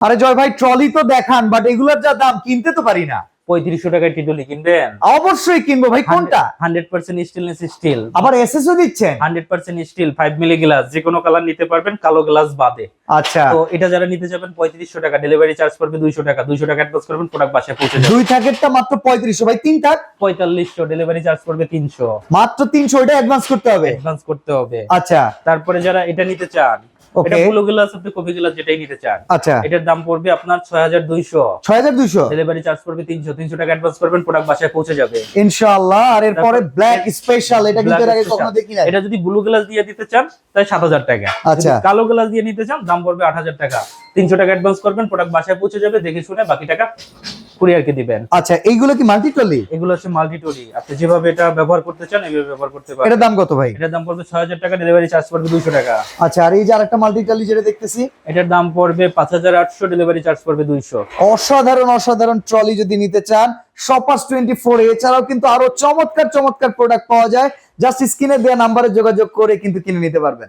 আরে জয় ভাই, ট্রলি তো দেখান, বাট এগুলোর যা দাম কিনতে তো পারি না। 3500 টাকায় টিটলি কিনবেন? অবশ্যই কিনবো ভাই। কোনটা? 100% স্টেনলেস স্টিল, আবার এসএসও দিচ্ছেন? 100% স্টিল, 5 মিলি গ্লাস, যে কোনো কালার নিতে পারবেন, কালো গ্লাস বাদে। আচ্ছা, তো এটা যারা নিতে যাবেন 3500 টাকা, ডেলিভারি চার্জ পড়বে 200 টাকা। 200 টাকা অ্যাডভান্স করবেন, প্রোডাক্ট বাসায় পৌঁছে যাবে। দুই থাকেরটা মাত্র 3500 ভাই, তিন থাক 4500, ডেলিভারি চার্জ পড়বে 300, মাত্র 300। এটা অ্যাডভান্স করতে হবে? অ্যাডভান্স করতে হবে। আচ্ছা, তারপরে যারা এটা নিতে চান, এটা ওকে, ব্লু গ্লাস, আপনি কফি গ্লাস যেটাই নিতে চান, আচ্ছা, এটার দাম পড়বে আপনার 6200, 6200 ডেলিভারি চার্জ পড়বে 300। 300 টাকা অ্যাডভান্স করবেন, প্রোডাক্ট বাসায় পৌঁছে যাবে ইনশাআল্লাহ। আর এরপরে তারপর ব্ল্যাক স্পেশাল, এটা কিন্তু এর আগে Black কখনো special। দেখি নাই। এটা যদি ব্লু গ্লাস দিয়ে দিতে চান তাহলে 7000 টাকা। আচ্ছা। যদি কালো গ্লাস দিয়ে নিতে চান দাম পড়বে 8000 টাকা। 300 টাকা অ্যাডভান্স করবেন, প্রোডাক্ট বাসায় পৌঁছে যাবে, দেখে শুনে বাকি টাকা কুরিয়ারকে দিবেন। আচ্ছা, এইগুলো কি মাল্টি ট্রলি? এগুলো হচ্ছে মাল্টিটরি, আপনি যেভাবে এটা ব্যবহার করতে চান এইভাবে ব্যবহার করতে পারেন। এটার দাম কত ভাই? এটার দাম পড়বে 6000 টাকা, ডেলিভারি চার্জ পড়বে 200 টাকা। আচ্ছা, আর এই যে আরেকটা মাল্টি ট্রলি যেটা দেখতেছি, এটার দাম পড়বে 5800, ডেলিভারি চার্জ পড়বে 200। অসাধারণ অসাধারণ ট্রলি যদি নিতে চান, শপার্স 24 এছাড়াও কিন্তু আরো চমৎকার চমৎকার প্রোডাক্ট পাওয়া যায়। জাস্ট স্ক্রিনে দেওয়া নাম্বারে যোগাযোগ করে কিন্তু কিনে নিতে পারবেন।